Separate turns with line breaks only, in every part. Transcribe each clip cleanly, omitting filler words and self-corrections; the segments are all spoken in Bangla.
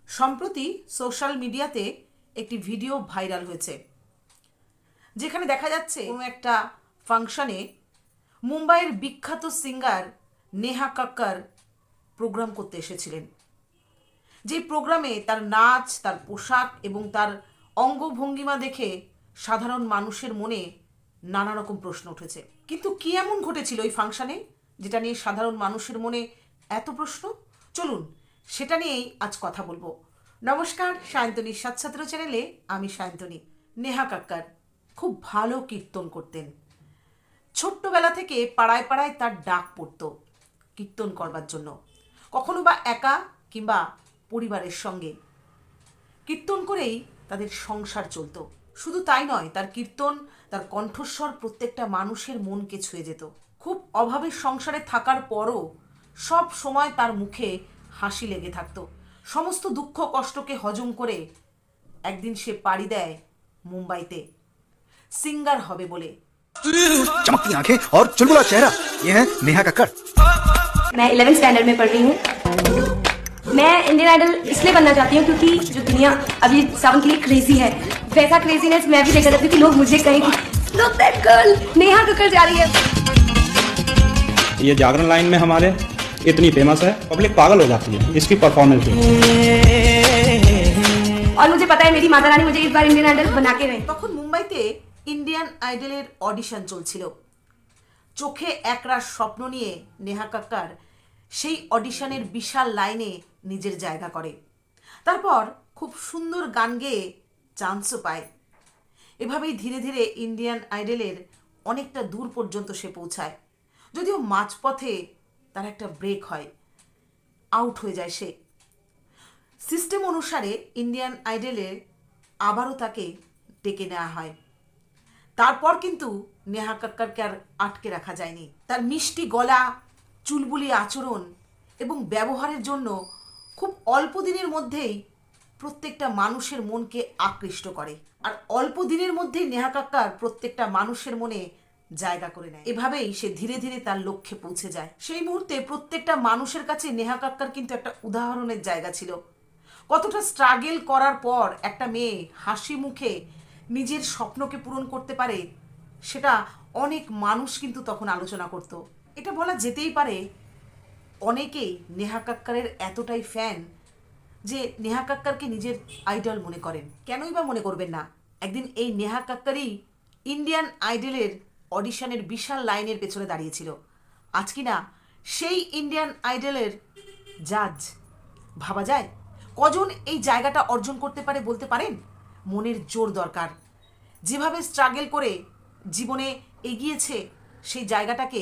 সম্প্রতি সোশ্যাল মিডিয়াতে একটি ভিডিও ভাইরাল হয়েছে, যেখানে দেখা যাচ্ছে কোনো একটা ফাংশনে মুম্বাইয়ের বিখ্যাত সিঙ্গার নেহা কাক্কর প্রোগ্রাম করতে এসেছিলেন। যেই প্রোগ্রামে তার নাচ, তার পোশাক এবং তার অঙ্গভঙ্গিমা দেখে সাধারণ মানুষের মনে নানা রকম প্রশ্ন উঠেছে। কিন্তু কি এমন ঘটেছিল ওই ফাংশনে যেটা নিয়ে সাধারণ মানুষের মনে এত প্রশ্ন? চলুন সেটা নিয়েই আজ কথা বলবো। নমস্কার, সায়ন্তনী সাতছাত্র চ্যানেলে আমি সায়ন্তনী। নেহা কাক্কর খুব ভালো কীর্তন করতেন। ছোট্টবেলা থেকে পাড়ায় পাড়ায় তার ডাক পড়তো কীর্তন করবার জন্য, কখনো বা একা কিংবা পরিবারের সঙ্গে। কীর্তন করেই তাদের সংসার চলতো। শুধু তাই নয়, তার কীর্তন, তার কণ্ঠস্বর প্রত্যেকটা মানুষের মনকে ছুঁয়ে যেত। খুব অভাবের সংসারে থাকার পরও সব সময় তার মুখে হাসি লেগে থাকতো। সমস্ত দুঃখ কষ্টকে হজম করে একদিন সে পাড়ি দেয় মুম্বাইতে সিঙ্গার হবে বলে।
चमकती आंखें और चुलबुला चेहरा, ये है नेहा कक्कड़।
मैं 11th स्टैंडर्ड में पढ़ रही हूँ। मैं इंडियन आइडल इसलिए बनना चाहती हूँ क्योंकि जो दुनिया अभी सावन के लिए क्रेजी है, वैसा क्रेजीनेस मैं भी देखना चाहती हूँ कि लोग मुझे कहें कि look that girl, Neha Kakkar जा रही है।
ये जागरण लाइन में हमारे इतनी फेमस है, पब्लिक पागल हो जाती है इसकी परफॉर्मेंस पे।
और मुझे पता है मेरी माता रानी मुझे इस बार इंडियन आइडल बना के रहे।
তখন মুম্বাইতে ইন্ডিয়ান আইডলের অডিশন চলছিল। চোখে একরাশ স্বপ্ন নিয়ে নেহা কাক্কর সেই অডিশনের বিশাল লাইনে নিজের জায়গা করে। তারপর খুব সুন্দর গান গেয়ে চান্সও পায়। এভাবেই ধীরে ধীরে ইন্ডিয়ান আইডলের অনেকটা দূর পর্যন্ত সে পৌঁছায়। যদিও মাঝপথে তার একটা ব্রেক হয়, আউট হয়ে যায় সে। সিস্টেম অনুসারে ইন্ডিয়ান আইডলে আবারও তাকে ডেকে নেওয়া হয়। তারপর কিন্তু নেহা কাক্করকে আর আটকে রাখা যায়নি। তার মিষ্টি গলা, চুলবুলি আচরণ এবং ব্যবহারের জন্য খুব অল্প দিনের মধ্যেই প্রত্যেকটা মানুষের মনকে আকৃষ্ট করে। আর অল্প দিনের মধ্যেই নেহা কাক্কর প্রত্যেকটা মানুষের মনে জায়গা করে নেয়। এভাবেই সে ধীরে ধীরে তার লক্ষ্যে পৌঁছে যায়। সেই মুহূর্তে প্রত্যেকটা মানুষের কাছে নেহা কাক্কর কিন্তু একটা উদাহরণের জায়গা ছিল। কতটা স্ট্রাগল করার পর একটা মেয়ে হাসি মুখে নিজের স্বপ্নকে পূরণ করতে পারে, সেটা অনেক মানুষ কিন্তু তখন আলোচনা করত। এটা বলা যেতেই পারে অনেকেই নেহা কাক্করের এতটাই ফ্যান যে নেহা কাক্করকে নিজের আইডল মনে করেন। কেনই বা মনে করবেন না? একদিন এই নেহা কাক্করই ইন্ডিয়ান আইডলের অডিশনের বিশাল লাইনের পেছনে দাঁড়িয়েছিল। আজ কি না সেই ইন্ডিয়ান আইডলের জাজ। ভাবা যায় কজন এই জায়গাটা অর্জন করতে পারে বলতে পারেন? মনের জোর দরকার। যেভাবে স্ট্রাগল করে জীবনে এগিয়েছে সেই জায়গাটাকে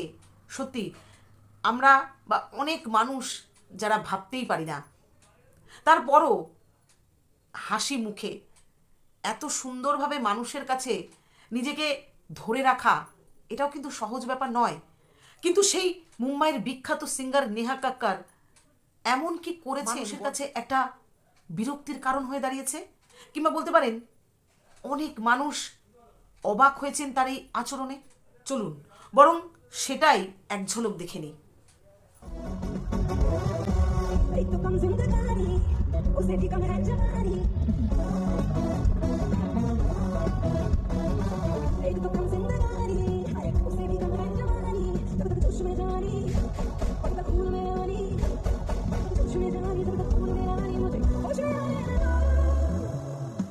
সত্যি আমরা বা অনেক মানুষ যারা ভাবতেই পারি না। তারপরও হাসি মুখে এত সুন্দরভাবে মানুষের কাছে নিজেকে ধরে রাখা, এটাও কিন্তু সহজ ব্যাপার নয়। কিন্তু সেই মুম্বাইয়ের বিখ্যাত সিঙ্গার নেহা কাক্কর এমন কি করেছে মানুষের কাছে একটা বিরক্তির কারণ হয়ে দাঁড়িয়েছে, কিংবা বলতে পারেন অনেক মানুষ অবাক হয়েছেন তার এই আচরণে। চলুন বরং সেটাই এক ঝলক দেখে নিই।
एक तो कम जिंदगानी उसे भी कम है जवानी एक तो कम जिंदगानी हाय उसे भी कम है जवानी तब तक जोश में जानी तब तक खून में रानी जोश में जानी तब तक खून में रानी मुझे होश में आने दो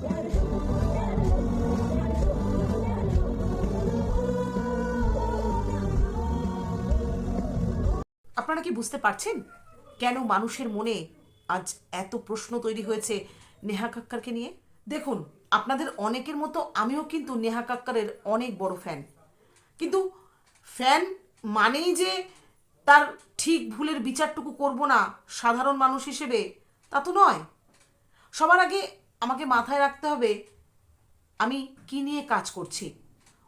प्यार शो प्यार शो प्यार शो प्यार शो
আপনারা কি বুঝতে পারছেন কেন মানুষের মনে আজ এত প্রশ্ন তৈরি হয়েছে নেহা কাক্করকে নিয়ে? দেখুন, আপনাদের অনেকের মতো আমিও কিন্তু নেহা কাক্করের অনেক বড় ফ্যান। কিন্তু ফ্যান মানেই যে তার ঠিক ভুলের বিচারটুকু করব না সাধারণ মানুষ হিসেবে, তা তো নয়। সবার আগে আমাকে মাথায় রাখতে হবে আমি কি নিয়ে কাজ করছি।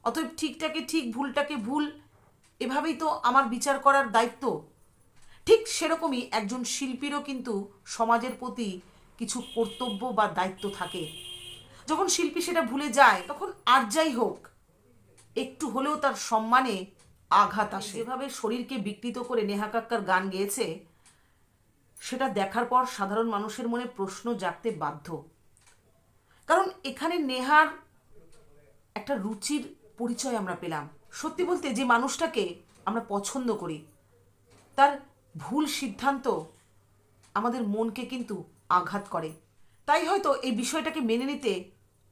অতএব ঠিকটাকে ঠিক, ভুলটাকে ভুল, এভাবেই তো আমার বিচার করার দায়িত্ব। ঠিক সেরকমই একজন শিল্পীরও কিন্তু সমাজের প্রতি কিছু কর্তব্য বা দায়িত্ব থাকে। যখন শিল্পী সেটা ভুলে যায় তখন আর যাই হোক একটু হলেও তার সম্মানে আঘাত আসে। যেভাবে শরীরকে বিকৃত করে নেহা কাক্কর গান গেয়েছে, সেটা দেখার পর সাধারণ মানুষের মনে প্রশ্ন জাগতে বাধ্য। কারণ এখানে নেহার একটা রুচির পরিচয় আমরা পেলাম। সত্যি বলতে যে মানুষটাকে আমরা পছন্দ করি তার ভুল সিদ্ধান্ত আমাদের মনকে কিন্তু আঘাত করে। তাই হয়তো এই বিষয়টাকে মেনে নিতে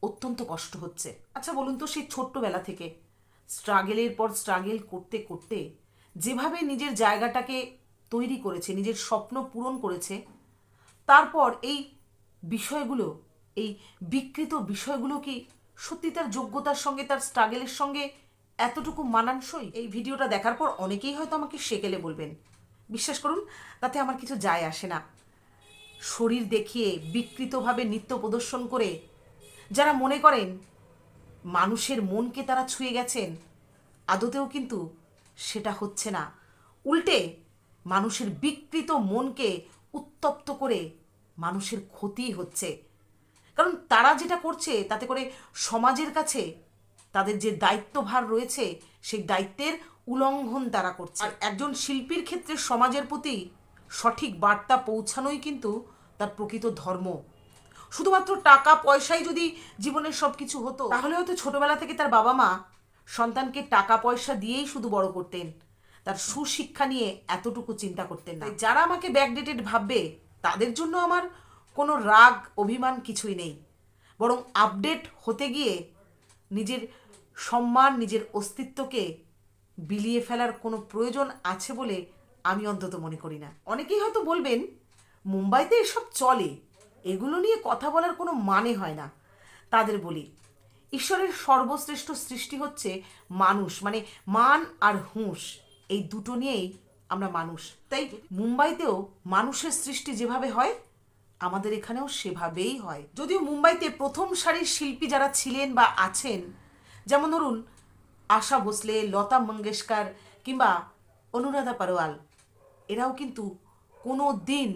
অত্যন্ত কষ্ট হচ্ছে। আচ্ছা বলুন তো, সেই ছোট্টবেলা থেকে স্ট্রাগেলের পর স্ট্রাগেল করতে করতে যেভাবে নিজের জায়গাটাকে তৈরি করেছে, নিজের স্বপ্ন পূরণ করেছে, তারপর এই বিষয়গুলো, এই বিকৃত বিষয়গুলো কি সত্যি তার যোগ্যতার সঙ্গে, তার স্ট্রাগেলের সঙ্গে এতটুকু মানানসই? এই ভিডিওটা দেখার পর অনেকেই হয়তো আমাকে সেকেলে বলবেন। বিশ্বাস করুন, তাতে আমার কিছু যায় আসে না। শরীর দেখিয়ে বিকৃতভাবে নৃত্য প্রদর্শন করে যারা মনে করেন মানুষের মনকে তারা ছুঁয়ে গেছেন, আদতেও কিন্তু সেটা হচ্ছে না। উল্টে মানুষের বিকৃত মনকে উত্তপ্ত করে মানুষের ক্ষতি হচ্ছে। কারণ তারা যেটা করছে তাতে করে সমাজের কাছে তাদের যে দায়িত্বভার রয়েছে সেই দায়িত্বের উল্লঙ্ঘন তারা করছে। আর একজন শিল্পীর ক্ষেত্রে সমাজের প্রতি সঠিক বার্তা পৌঁছানোই কিন্তু তার প্রকৃত ধর্ম। শুধুমাত্র টাকা পয়সাই যদি জীবনের সব কিছু হতো, তাহলে হয়তো ছোটবেলা থেকে তার বাবা মা সন্তানকে টাকা পয়সা দিয়েই শুধু বড় করতেন, তার সুশিক্ষা নিয়ে এতটুকু চিন্তা করতেন না। যারা আমাকে ব্যাকডেটেড ভাববে তাদের জন্য আমার কোনো রাগ অভিমান কিছুই নেই, বরং আপডেট হতে গিয়ে নিজের সম্মান, নিজের অস্তিত্বকে বিলিয়ে ফেলার কোনো প্রয়োজন আছে বলে আমি অন্তত মনে করি না। অনেকেই হয়তো বলবেন মুম্বাইতে এসব চলে, এগুলো নিয়ে কথা বলার কোনো মানে হয় না। তাদের বলি, ঈশ্বরের সর্বশ্রেষ্ঠ সৃষ্টি হচ্ছে মানুষ, মানে মান আর হুঁশ, এই দুটো নিয়েই আমরা মানুষ। তাই মুম্বাইতেও মানুষের সৃষ্টি যেভাবে হয় আমাদের এখানেও সেভাবেই হয়। যদিও মুম্বাইতে প্রথম সারির শিল্পী যারা ছিলেন বা আছেন, যেমন ধরুন আশা ভোসলে, লতা মঙ্গেশকর কিংবা অনুরাধা পরওয়াল, এরাও কিন্তু কোনো দিন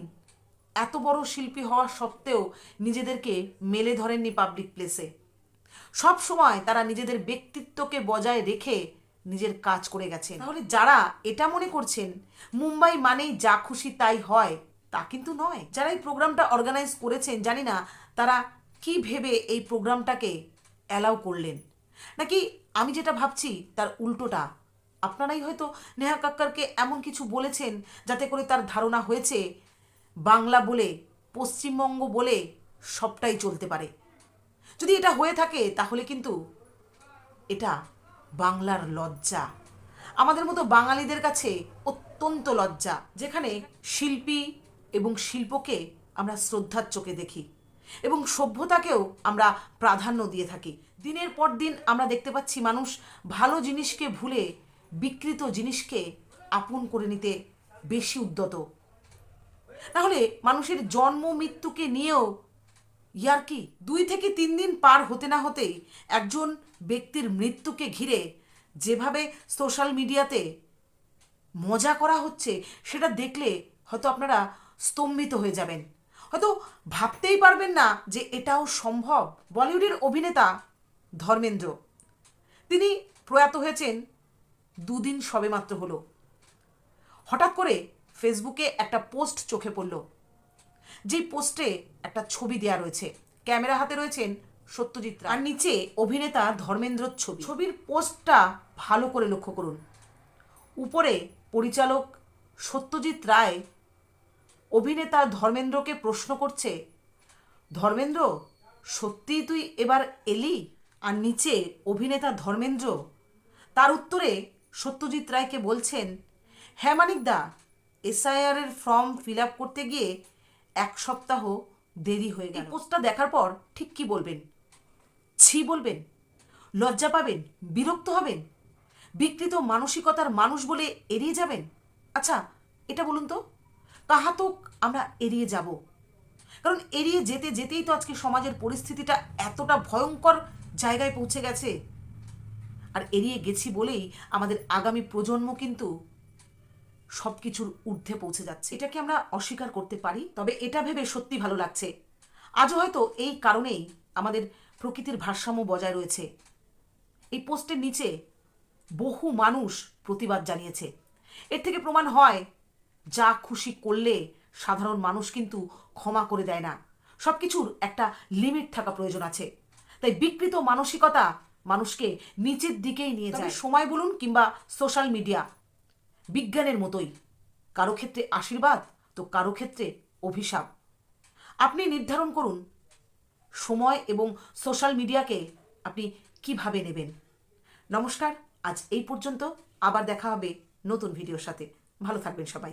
এত বড় শিল্পী হওয়া সত্ত্বেও নিজেদেরকে মেলে ধরেননি পাবলিক প্লেসে। সব সময় তারা নিজেদের ব্যক্তিত্বকে বজায় রেখে নিজের কাজ করে গেছেন। তাহলে যারা এটা মনে করছেন মুম্বাই মানেই যা খুশি তাই হয়, তা কিন্তু নয়। যারা এই প্রোগ্রামটা অর্গানাইজ করেছেন, জানি না তারা কি ভেবে এই প্রোগ্রামটাকে অ্যালাউ করলেন, নাকি আমি যেটা ভাবছি তার উল্টোটা। আপনারাই হয়তো নেহা কাক্কারকে এমন কিছু বলেছেন যাতে করে তার ধারণা হয়েছে বাংলা বলে, পশ্চিমবঙ্গ বলে সবটাই চলতে পারে। যদি এটা হয়ে থাকে তাহলে কিন্তু এটা বাংলার লজ্জা, আমাদের মতো বাঙালিদের কাছে অত্যন্ত লজ্জা, যেখানে শিল্পী এবং শিল্পকে আমরা শ্রদ্ধার চোখে দেখি এবং সভ্যতাকেও আমরা প্রাধান্য দিয়ে থাকি। দিনের পর দিন আমরা দেখতে পাচ্ছি মানুষ ভালো জিনিসকে ভুলে বিকৃত জিনিসকে আপন করে নিতে বেশি উদ্যত। তাহলে মানুষের জন্ম মৃত্যুকে নিয়েও ইয়ার্কি। 2 থেকে 3 দিন পার হতে না হতেই একজন ব্যক্তির মৃত্যুকে ঘিরে যেভাবে সোশ্যাল মিডিয়াতে মজা করা হচ্ছে, সেটা দেখলে হয়তো আপনারা স্তম্ভিত হয়ে যাবেন, হয়তো ভাবতেই পারবেন না যে এটাও সম্ভব। বলিউডের অভিনেতা ধর্মেন্দ্র, তিনি প্রয়াত হয়েছেন 2 দিন সবেমাত্র হলো। হঠাৎ করে ফেসবুকে একটা পোস্ট চোখে পড়ল, যেই পোস্টে একটা ছবি দেওয়া রয়েছে, ক্যামেরা হাতে রয়েছেন সত্যজিৎ রায়, আর নিচে অভিনেতা ধর্মেন্দ্রর ছবি। ছবির পোস্টটা ভালো করে লক্ষ্য করুন। উপরে পরিচালক সত্যজিৎ রায় অভিনেতা ধর্মেন্দ্রকে প্রশ্ন করছে, ধর্মেন্দ্র সত্যিই তুই এবার এলি? আর নিচে অভিনেতা ধর্মেন্দ্র তার উত্তরে সত্যজিৎ রায়কে বলছেন, হ্যাঁ মানিকদা, SIR এর ফর্ম ফিল আপ করতে গিয়ে 1 সপ্তাহ দেরি হয়ে গেল। এই পোস্টটা দেখার পর ঠিক কি বলবেন? ছি বলবেন? লজ্জা পাবেন? বিরক্ত হবেন? বিকৃত মানসিকতার মানুষ বলে এড়িয়ে যাবেন? আচ্ছা এটা বলুন তো, কাহাতক আমরা এড়িয়ে যাব? কারণ এড়িয়ে যেতে যেতেই তো আজকে সমাজের পরিস্থিতিটা এতটা ভয়ঙ্কর জায়গায় পৌঁছে গেছে। আর এড়িয়ে গেছি বলেই আমাদের আগামী প্রজন্ম কিন্তু সব কিছুর ঊর্ধ্বে পৌঁছে যাচ্ছে। এটাকে আমরা অস্বীকার করতে পারি? তবে এটা ভেবে সত্যি ভালো লাগছে, আজও হয়তো এই কারণেই আমাদের প্রকৃতির ভারসাম্য বজায় রয়েছে। এই পোস্টের নিচে বহু মানুষ প্রতিবাদ জানিয়েছে। এর থেকে প্রমাণ হয় যা খুশি করলে সাধারণ মানুষ কিন্তু ক্ষমা করে দেয় না। সব কিছুর একটা লিমিট থাকা প্রয়োজন আছে। তাই বিকৃত মানসিকতা মানুষকে নিচের দিকেই নিয়ে যায়। সময় বলুন কিংবা সোশ্যাল মিডিয়া, বিজ্ঞানের মতোই কারো ক্ষেত্রে আশীর্বাদ তো কারো ক্ষেত্রে অভিশাপ। আপনি নির্ধারণ করুন সময় এবং সোশ্যাল মিডিয়াকে আপনি কিভাবে নেবেন। নমস্কার, আজ এই পর্যন্ত। আবার দেখা হবে নতুন ভিডিওর সাথে। ভালো থাকবেন সবাই।